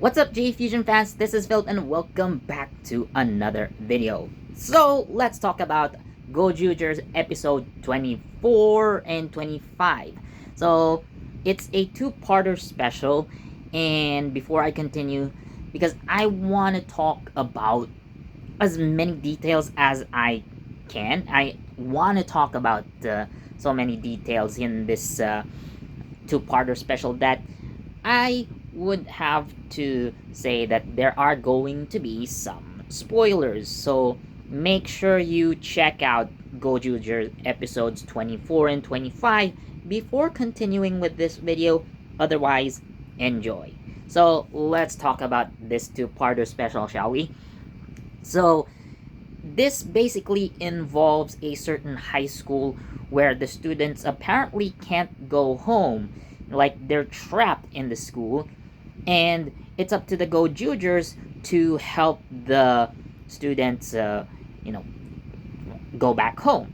What's up, JEFusion fans? This is Phil and welcome back to another video. So let's talk about Gozyuger's episode 24 and 25. So it's a two-parter special, and before I continue, because I want to talk about as many details as I can. I want to talk about so many details in this two-parter special that I would have to say that there are going to be some spoilers. So make sure you check out Gozyuger episodes 24 and 25 before continuing with this video. Otherwise, enjoy. So let's talk about this two-parter special, shall we? So this basically involves a certain high school where the students apparently can't go home, like they're trapped in the school, and it's up to the Gozyugers to help the students, go back home.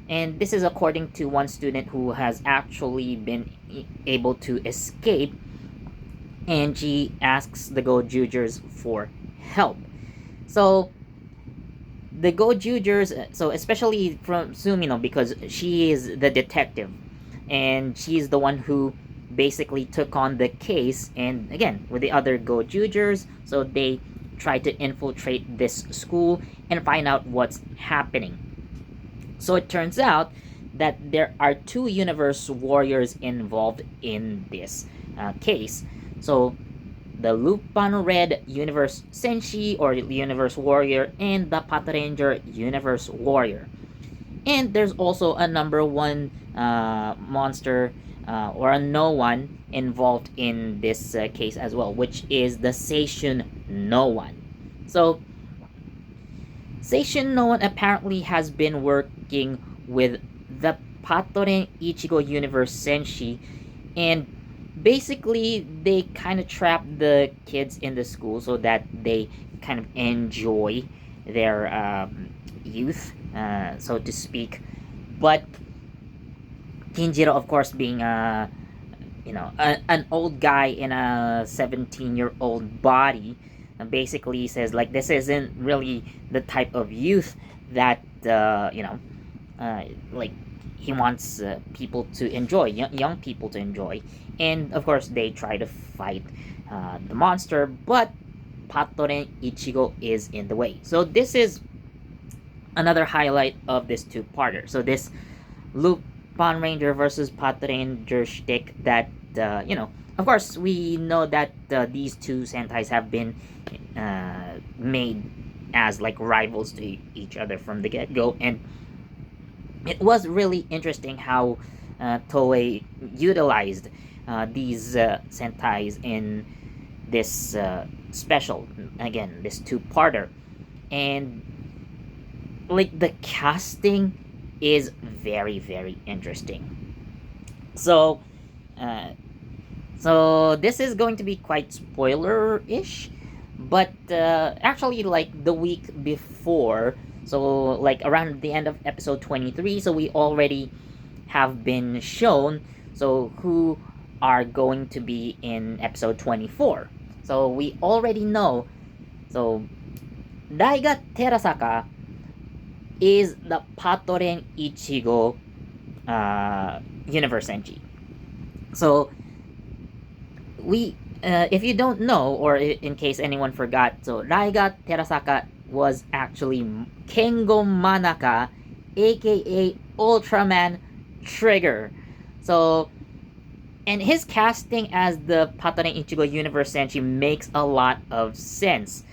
And this is according to one student who has actually been able to escape, and she asks the Gozyugers for help. So the Gozyugers, so especially from Sumino, because she is the detective, and she's the one who basically took on the case, and again with the other Gozyugers, so they try to infiltrate this school and find out what's happening. So it turns out that there are two universe warriors involved in this case. So the Lupin Red Universe Senshi, or Universe Warrior, and the Pat Ranger Universe Warrior. And there's also a number one monster or a no one involved in this case as well, which is the Seishun no one. So Seishun no one apparently has been working with the Patoren Ichigo Universe Senshi, and basically they kind of trap the kids in the school so that they kind of enjoy their youth, so to speak. But Kinjiro, of course, being an old guy in a 17-year-old body, basically says like this isn't really the type of youth that like he wants people to enjoy, young people to enjoy. And of course they try to fight the monster, but Patoren Ichigo is in the way. So this is another highlight of this two-parter. So this Lupin Ranger versus Pat Ranger shtick that of course we know that these two Sentais have been made as like rivals to each other from the get-go, and it was really interesting how Toei utilized these Sentais in this special, again this two-parter. And like the casting is very, very interesting. So this is going to be quite spoiler-ish, but actually like the week before, so like around the end of episode 23, so we already have been shown so who are going to be in episode 24. So we already know, so Daiga Terasaka is the Patoren Ichigo Universe Senshi. So we if you don't know, or in case anyone forgot, so Daiga Terasaka was actually Kengo Manaka, aka Ultraman Trigger. So, and his casting as the Patoren Ichigo Universe Senshi makes a lot of sense.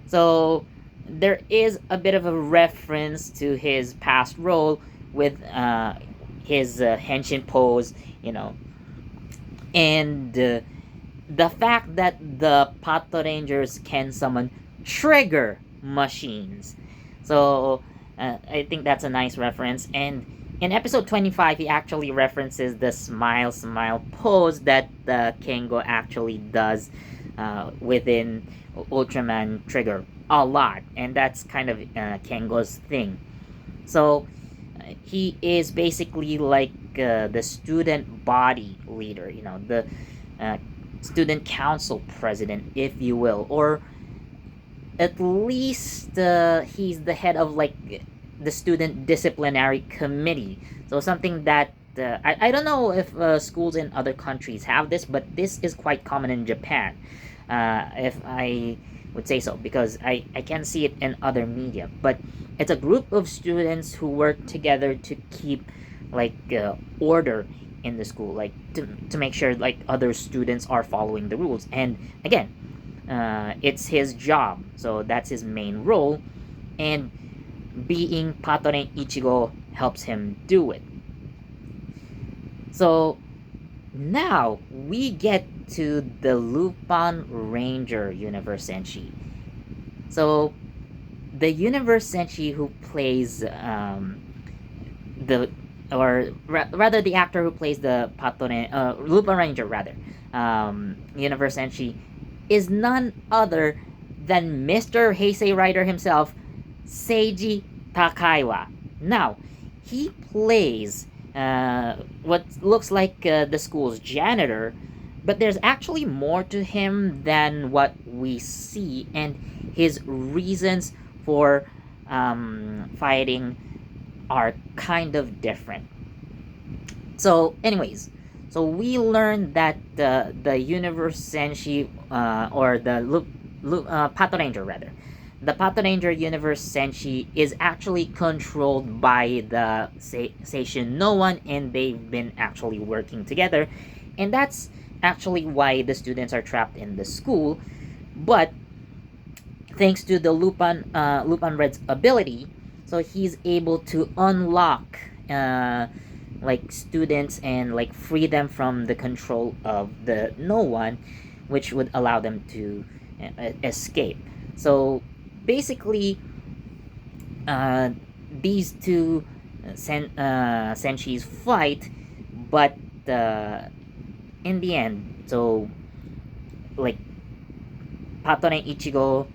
So there is a bit of a reference to his past role with his henshin pose, and the fact that the Pato Rangers can summon trigger machines. So I think that's a nice reference. And in episode 25, he actually references the smile pose that Kengo actually does within Ultraman Trigger a lot, and that's kind of Kengo's thing. So he is basically like the student body leader, the student council president, if you will, or at least he's the head of like the student disciplinary committee. So something that I don't know if schools in other countries have this, but this is quite common in Japan, if I would say so, because I can see it in other media. But it's a group of students who work together to keep like order in the school, like to make sure like other students are following the rules. And again, it's his job, so that's his main role, and being Patone Ichigo helps him do it. So now we get to the Lupin Ranger Universe Senshi. So the Universe Senshi who plays the rather the actor who plays the Patone Lupin Ranger rather Universe Senshi is none other than Mr. Heisei Rider himself, Seiji Takaiwa. Now, he plays what looks like the school's janitor, but there's actually more to him than what we see, and his reasons for fighting are kind of different. So, anyways, so we learned that the Universe Senshi, or the Pato Ranger rather, the Pato Ranger Universe Senshi is actually controlled by the Seishin No One, and they've been actually working together, and that's actually why the students are trapped in the school. But thanks to the Lupin Red's ability, so he's able to unlock like students and like free them from the control of the No One, which would allow them to escape. So basically, these two Senshis fight, but in the end, so like Patone Ichigo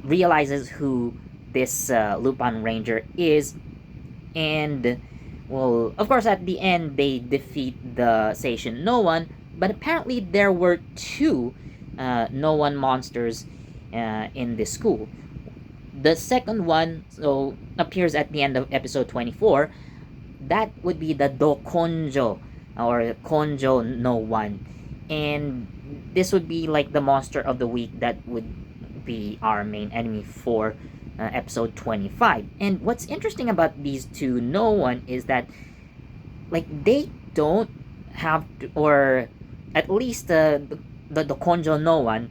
realizes who this Lupin Ranger is, and well, of course, at the end they defeat the Seishin No One, but apparently there were two No One monsters in this school. The second one so appears at the end of episode 24. That would be the Dokonjo, or Konjo No One, and this would be like the monster of the week that would be our main enemy for episode 25. And what's interesting about these two No One is that like they don't have to, or at least the Konjo No One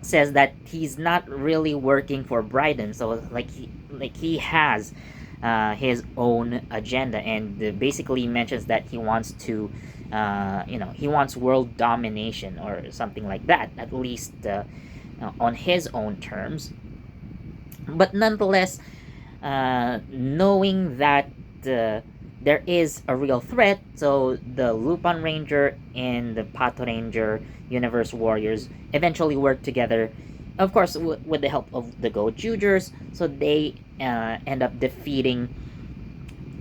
says that he's not really working for Bryden, so like he has his own agenda, and basically mentions that he wants to he wants world domination or something like that, at least on his own terms. But nonetheless, knowing that there is a real threat, so the Lupin Ranger and the Pato Ranger Universe Warriors eventually work together, of course with the help of the Gozyugers, so they end up defeating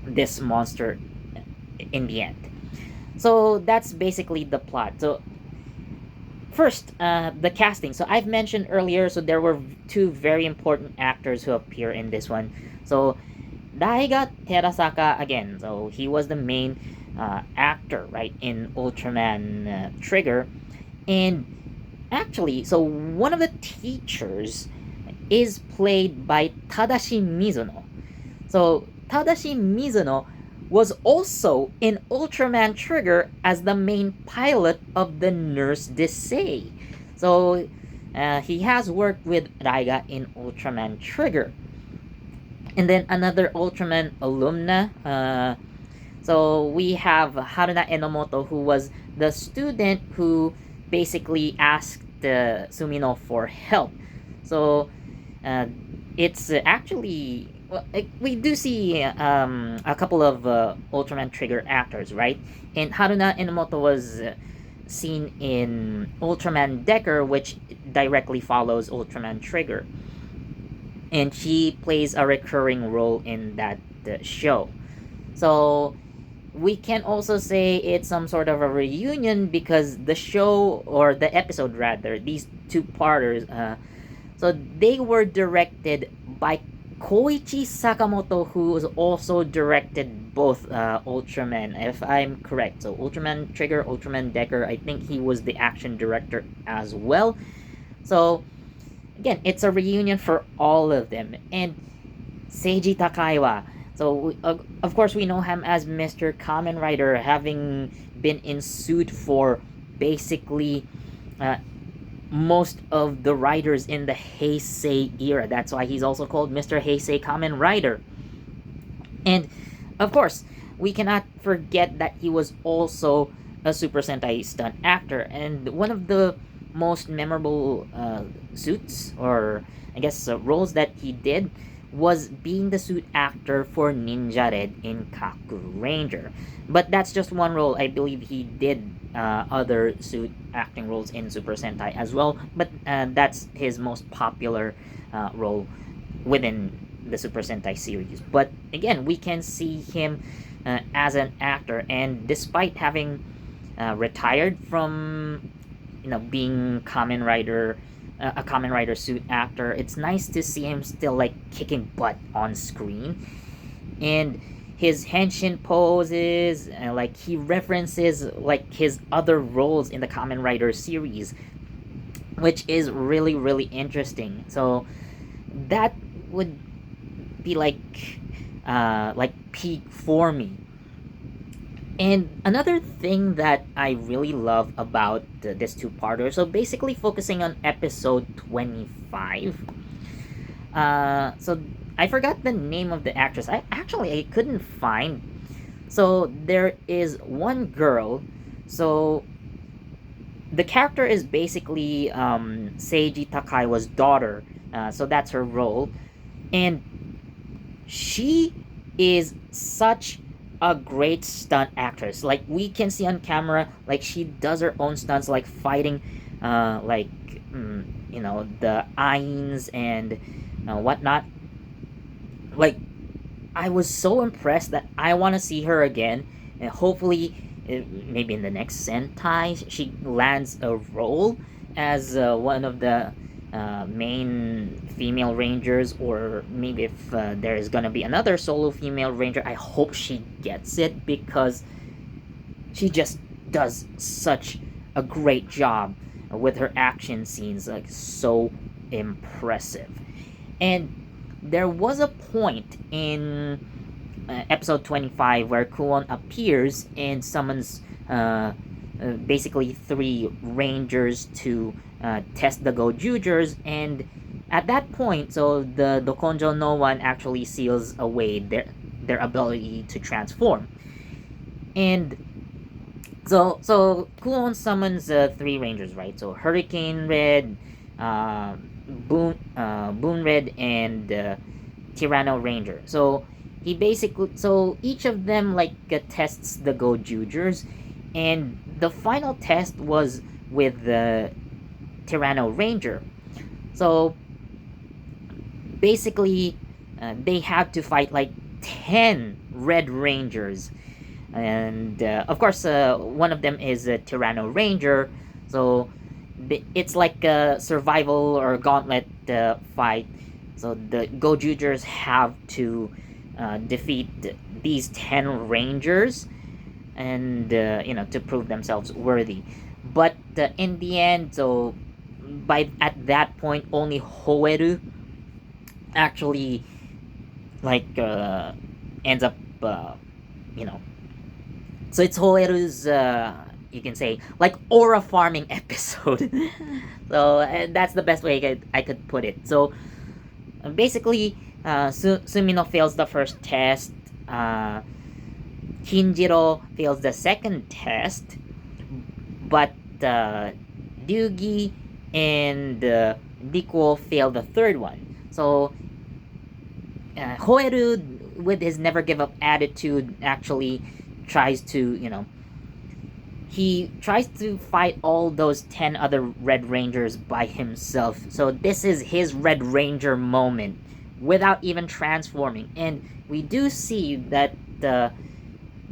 this monster in the end. So that's basically the plot. So first, the casting. So I've mentioned earlier, so there were two very important actors who appear in this one. So Daiga Terasaka, again, so he was the main actor, right, in Ultraman Trigger. And actually, so one of the teachers is played by Tadashi Mizuno. So Tadashi Mizuno was also in Ultraman Trigger as the main pilot of the Nurse Desai. So he has worked with Raiga in Ultraman Trigger. And then another Ultraman alumna. So we have Haruna Enomoto, who was the student who basically asked Sumino for help. So it's actually, well, we do see a couple of Ultraman Trigger actors, right? And Haruna Enomoto was seen in Ultraman Decker, which directly follows Ultraman Trigger, and she plays a recurring role in that show. So we can also say it's some sort of a reunion because the show, or the episode rather, these two parters, so they were directed by Koichi Sakamoto, who was also directed both Ultraman, if I'm correct. So Ultraman Trigger, Ultraman Decker, I think he was the action director as well. So again, it's a reunion for all of them. And Seiji Takaiwa. So, of course, we know him as Mr. Kamen Rider, having been in suit for basically uh, most of the riders in the Heisei era. That's why he's also called Mr. Heisei Kamen Rider. And, of course, we cannot forget that he was also a Super Sentai stunt actor. And one of the most memorable suits, or I guess roles that he did, was being the suit actor for Ninja Red in Kaku Ranger. But that's just one role. I believe he did other suit acting roles in Super Sentai as well, but that's his most popular role within the Super Sentai series. But again, we can see him as an actor, and despite having retired from being Kamen Rider, a Kamen Rider suit actor, it's nice to see him still like kicking butt on screen. And his henshin poses, like he references like his other roles in the Kamen Rider series, which is really really interesting. So that would be like peak for me. And another thing that I really love about this two-parter, so basically focusing on episode 25. So I forgot the name of the actress. I couldn't find. So there is one girl. So the character is basically Seiji Takaiwa's daughter. So that's her role, and she is such a great stunt actress. Like we can see on camera, like she does her own stunts, like fighting, the Ains and whatnot. Like I was so impressed that I want to see her again, and hopefully, maybe in the next Sentai, she lands a role as one of the main female rangers, or maybe if there is gonna be another solo female ranger, I hope she gets it because she just does such a great job with her action scenes, like so impressive. And there was a point in episode 25 where Kuon appears and summons basically three rangers to test the Gozyugers, and at that point, so the Dokonjo no one actually seals away their ability to transform. And so Kuon summons three rangers, right? So Hurricane Red, Boon Red, and Tyranno Ranger. So each of them tests the Gozyugers, and the final test was with the Tyranno Ranger. So basically, they have to fight like 10 Red Rangers, and of course, one of them is a Tyranno Ranger. So it's like a survival or gauntlet fight. So the Gozyugers have to defeat these 10 Rangers, and to prove themselves worthy. But in the end, so at that point, only Hoeru actually ends up so it's Hoeru's you can say like aura farming episode. So that's the best way I could put it. So basically, Sumino fails the first test, Kinjiro fails the second test, but Ryugi and Rikuo fail the third one. So Hoeru, with his never give up attitude, actually tries to he tries to fight all those 10 other Red Rangers by himself. So this is his Red Ranger moment without even transforming. And we do see that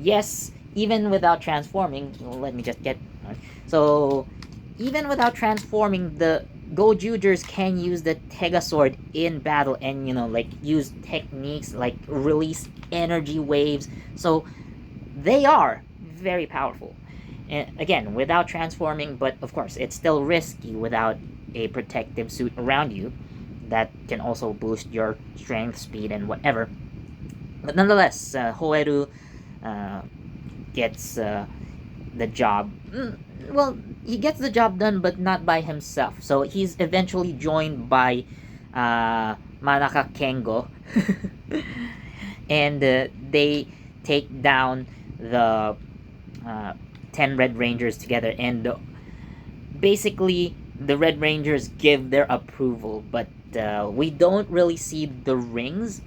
yes, even without transforming, let me just get. So, even without transforming, the Gozyugers can use the Tega Sword in battle and, like, use techniques like release energy waves. So, they are very powerful. And again, without transforming, but of course, it's still risky without a protective suit around you that can also boost your strength, speed, and whatever. But nonetheless, Hoeru uh, gets the job. Well, he gets the job done, but not by himself. So he's eventually joined by Manaka Kengo, and they take down the uh, 10 Red Rangers together. And basically, the Red Rangers give their approval, but we don't really see the rings.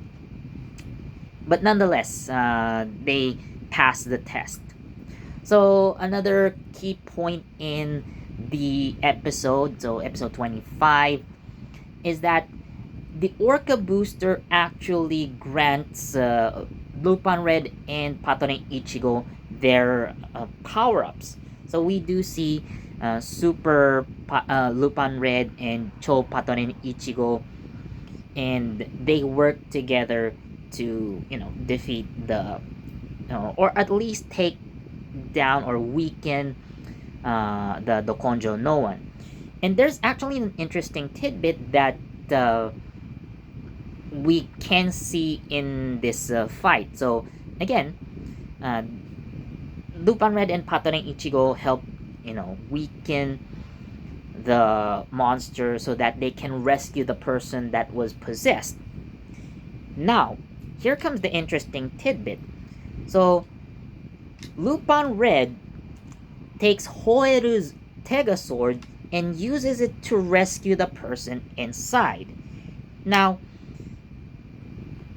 But nonetheless, they pass the test. So another key point in the episode, so episode 25, is that the Orca booster actually grants Lupin Red and Patone Ichigo their power-ups. So we do see Super Lupin Red and Cho Patone Ichigo, and they work together to, defeat the, or at least take down or weaken the Konjo no one. And there's actually an interesting tidbit that we can see in this fight. So again, uh, Lupin Red and Patone Ichigo help, weaken the monster so that they can rescue the person that was possessed. Now, here comes the interesting tidbit. So Lupin Red takes Hoeru's Tega Sword and uses it to rescue the person inside. Now,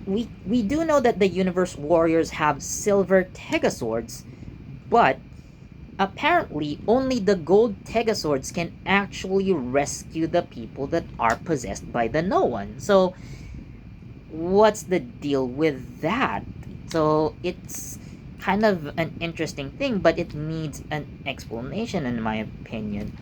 we do know that the Universe Warriors have silver Tega Swords, but apparently only the gold Tega Swords can actually rescue the people that are possessed by the No One. So, what's the deal with that? So, it's kind of an interesting thing, but it needs an explanation, in my opinion.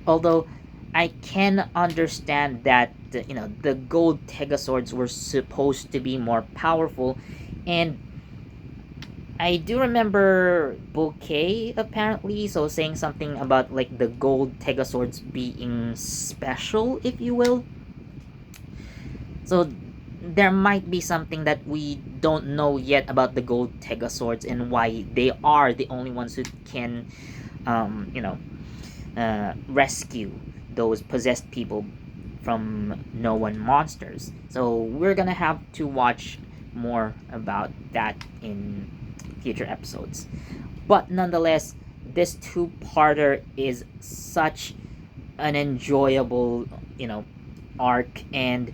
Although I can understand that the gold Tega Swords were supposed to be more powerful, and I do remember Bouquet apparently saying something about like the gold Tega Swords being special, if you will. So there might be something that we don't know yet about the gold Tega Swords and why they are the only ones who can, rescue those possessed people from No One monsters. So we're gonna have to watch more about that in future episodes. But nonetheless, this two-parter is such an enjoyable, arc, and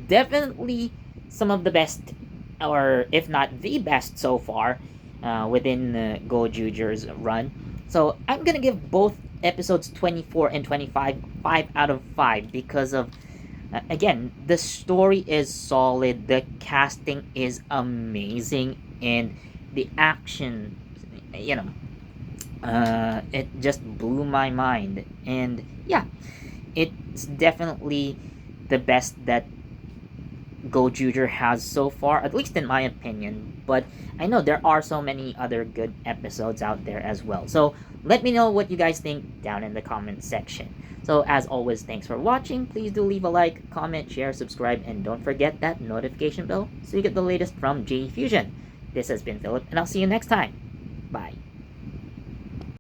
definitely some of the best, or if not the best so far, within Gozyuger's run. So I'm gonna give both episodes 24 and 25 5 out of 5 because of, again, the story is solid, the casting is amazing, and the action, it just blew my mind. And yeah, it's definitely the best that Gozyuger has so far, at least in my opinion. But I know there are so many other good episodes out there as well. So let me know what you guys think down in the comment section. So as always, thanks for watching. Please do leave a like, comment, share, subscribe, and don't forget that notification bell so you get the latest from JEFusion. This has been Philip, and I'll see you next time. Bye.